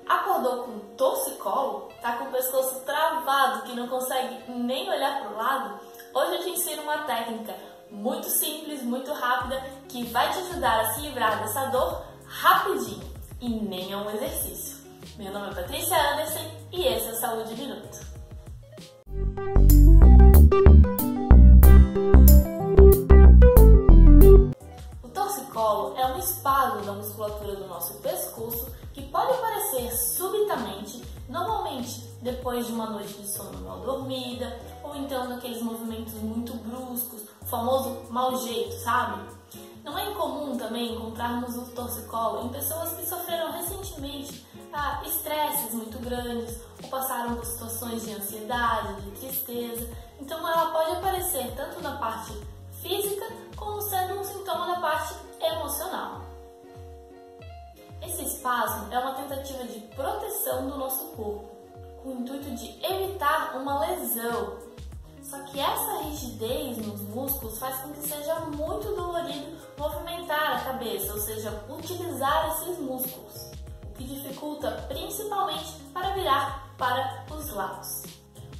Acordou com torcicolo? Tá com o pescoço travado que não consegue nem olhar para o lado? Hoje eu te ensino uma técnica muito simples, muito rápida, que vai te ajudar a se livrar dessa dor rapidinho. E nem é um exercício. Meu nome é Patrícia Anderson e esse é o Saúde Minuto. O torcicolo é um espasmo da musculatura do nosso pescoço que pode aparecer subitamente, normalmente depois de uma noite de sono mal dormida, ou então daqueles movimentos muito bruscos, o famoso mau jeito, sabe? Não é incomum também encontrarmos o torcicolo em pessoas que sofreram recentemente estresses muito grandes, ou passaram por situações de ansiedade, de tristeza. Então ela pode aparecer tanto na parte física, como sendo um sintoma da parte emocional. Esse espasmo é uma tentativa de proteção do nosso corpo, com o intuito de evitar uma lesão. Só que essa rigidez nos músculos faz com que seja muito dolorido movimentar a cabeça, ou seja, utilizar esses músculos, o que dificulta principalmente para virar para os lados.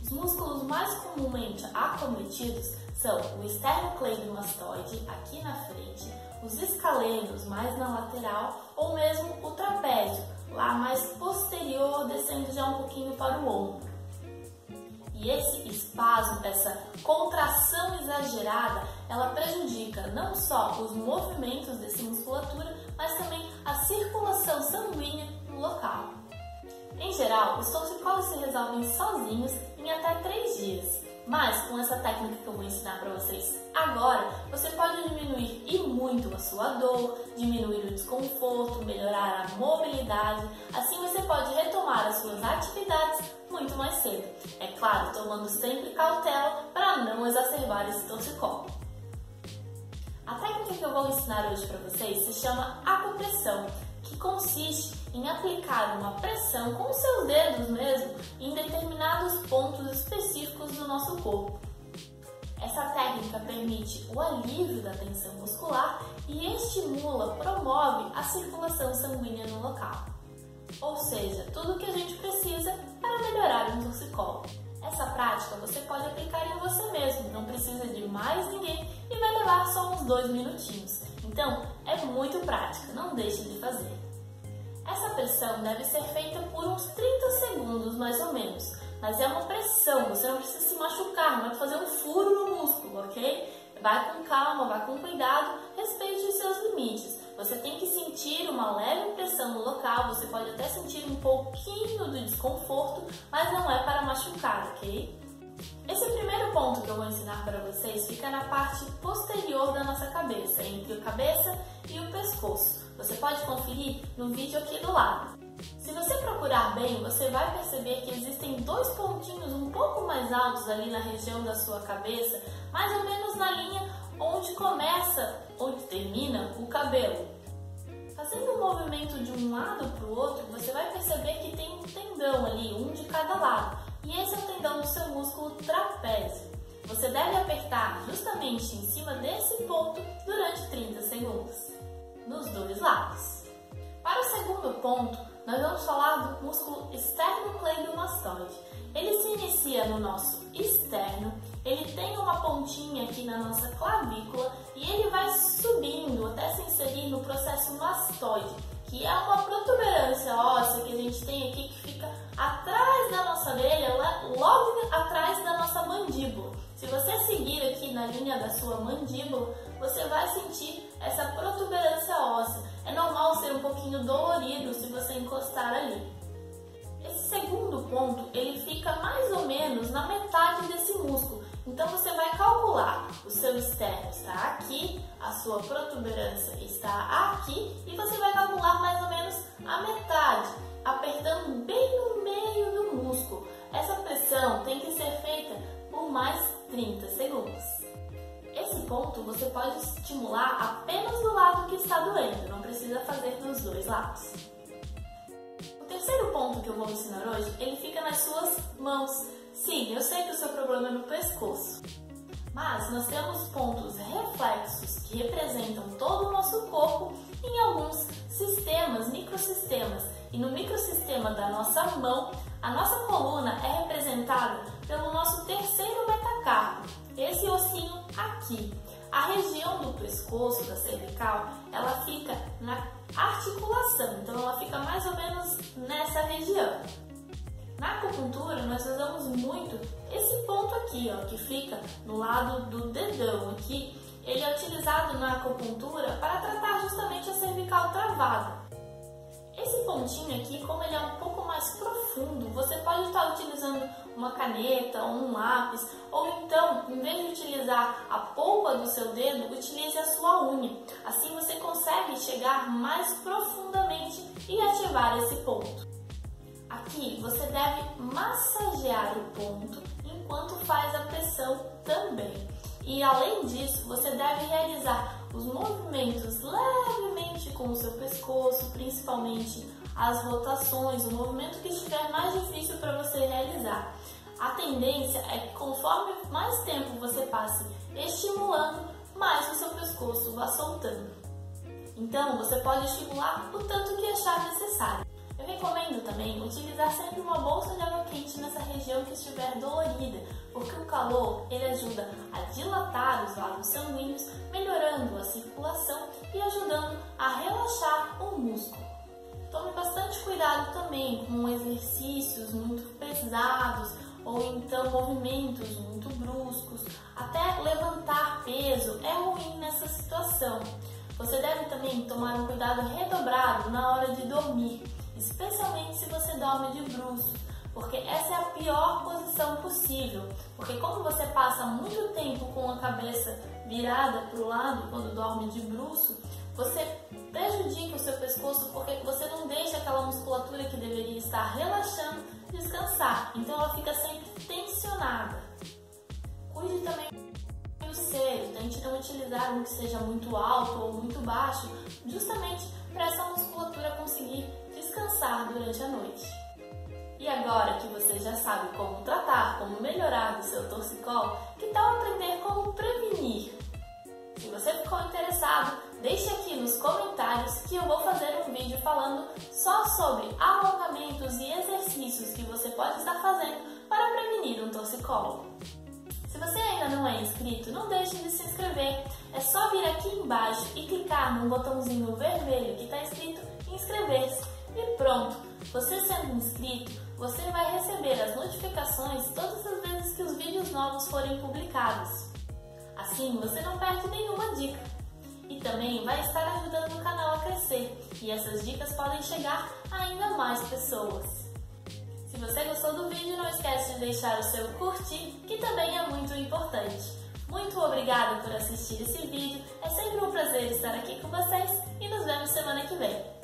Os músculos mais comumente acometidos são o esternocleidomastoide, aqui na frente, os escalenos, mais na lateral, ou mesmo o trapézio, lá mais posterior, descendo já um pouquinho para o ombro. E esse espasmo, essa contração exagerada, ela prejudica não só os movimentos dessa musculatura, mas também a circulação sanguínea no local. Em geral, os torcicolos se resolvem sozinhos em até 3 dias. Mas com essa técnica que eu vou ensinar para vocês agora, você pode diminuir e muito a sua dor, diminuir o desconforto, melhorar a mobilidade. Assim você pode retomar as suas atividades muito mais cedo. É claro, tomando sempre cautela para não exacerbar esse torcicolo. A técnica que eu vou ensinar hoje para vocês se chama acupressão, que consiste em aplicar uma pressão com os seus dedos mesmo em determinados pontos específicos do nosso corpo. Essa técnica permite o alívio da tensão muscular e estimula, promove a circulação sanguínea no local. Ou seja, tudo o que a gente precisa para melhorar um torcicolo. Essa prática você pode aplicar em você mesmo, não precisa de mais ninguém e vai levar só uns 2 minutinhos. Então, é muito prática, não deixe de fazer. Essa pressão deve ser feita por uns 30 segundos, mais ou menos. Mas é uma pressão, você não precisa se machucar, não vai fazer um furo no músculo, ok? Vai com calma, vai com cuidado, respeite os seus limites. Você tem que sentir uma leve pressão no local, você pode até sentir um pouquinho do desconforto, mas não é para machucar, ok? Esse primeiro ponto que eu vou ensinar para vocês fica na parte posterior da nossa cabeça, entre a cabeça e o pescoço. Você pode conferir no vídeo aqui do lado. Se você procurar bem, você vai perceber que existem 2 pontinhos um pouco mais altos ali na região da sua cabeça, mais ou menos na linha onde começa, onde termina o cabelo. Fazendo um movimento de um lado para o outro, você vai perceber que tem um tendão ali, um de cada lado. E esse é o tendão do seu músculo trapézio. Você deve apertar justamente em cima desse ponto durante 30 segundos, nos 2 lados. Para o segundo ponto, nós vamos falar do músculo esternocleidomastoide. Ele se inicia no nosso externo, ele tem uma pontinha aqui na nossa clavícula e ele vai subindo até se inserir no processo mastoide, que é uma protuberância óssea que a gente tem aqui que fica atrás da nossa orelha, logo atrás da nossa mandíbula. Se você seguir aqui na linha da sua mandíbula, você vai sentir essa protuberância óssea. É normal ser um pouquinho dolorido se você encostar ali. Esse segundo ponto, ele fica mais ou menos na metade desse músculo. Então você vai calcular, o seu externo está aqui, a sua protuberância está aqui e você vai calcular mais ou menos a metade, apertando bem no meio do músculo. Essa pressão tem que ser feita por mais 30 segundos. Esse ponto você pode estimular apenas do lado que está doendo, não precisa fazer nos 2 lados. O terceiro ponto que eu vou ensinar hoje, ele fica nas suas mãos. Sim, eu sei que o seu problema é no pescoço, mas nós temos pontos reflexos que representam todo o nosso corpo em alguns sistemas, microsistemas, e no microsistema da nossa mão, a nossa coluna é representada pelo nosso terceiro metacarpo, esse ossinho aqui. A região do pescoço, da cervical, ela fica na articulação, então ela fica mais ou menos nessa região. Na acupuntura, nós usamos muito esse ponto aqui, ó, que fica no lado do dedão aqui. Ele é utilizado na acupuntura para tratar justamente a cervical travada. Esse pontinho aqui, como ele é um pouco mais profundo, você pode estar utilizando uma caneta ou um lápis, ou então, em vez de utilizar a polpa do seu dedo, utilize a sua unha. Assim você consegue chegar mais profundamente e ativar esse ponto. Aqui você deve massagear o ponto enquanto faz a pressão também. E além disso, você deve realizar os movimentos levemente com o seu pescoço, principalmente as rotações, o movimento que estiver mais difícil para você realizar. A tendência é que conforme mais tempo você passe estimulando, mais o seu pescoço vá soltando. Então, você pode estimular o tanto que achar necessário. Eu recomendo também utilizar sempre uma bolsa de água quente nessa região que estiver dolorida, porque o calor ele ajuda a dilatar os vasos sanguíneos, melhorando a circulação e ajudando a relaxar o músculo. Tome bastante cuidado também com exercícios muito pesados ou então movimentos muito bruscos. Até levantar peso é ruim nessa situação. Você deve também tomar um cuidado redobrado na hora de dormir, especialmente se você dorme de bruços, porque essa é a pior posição possível, porque como você passa muito tempo com a cabeça virada para o lado quando dorme de bruço, você prejudica o seu pescoço porque você não deixa aquela musculatura que deveria estar relaxando descansar, então ela fica sempre tensionada. Cuide também do travesseiro, tente não utilizar um que seja muito alto ou muito baixo, justamente para essa musculatura conseguir descansar durante a noite. E agora que você já sabe como tratar, como melhorar o seu torcicolo, que tal aprender como prevenir? Se você ficou interessado, deixe aqui nos comentários que eu vou fazer um vídeo falando só sobre alongamentos e exercícios que você pode estar fazendo para prevenir um torcicolo. Se você ainda não é inscrito, não deixe de se inscrever. É só vir aqui embaixo e clicar no botãozinho vermelho que está escrito inscrever-se. E pronto! Você sendo inscrito, você vai receber as notificações todas as vezes que os vídeos novos forem publicados. Assim, você não perde nenhuma dica. E também vai estar ajudando o canal a crescer. E essas dicas podem chegar a ainda mais pessoas. Se você gostou do vídeo, não esquece de deixar o seu curtir, que também é muito importante. Muito obrigada por assistir esse vídeo. É sempre um prazer estar aqui com vocês e nos vemos semana que vem.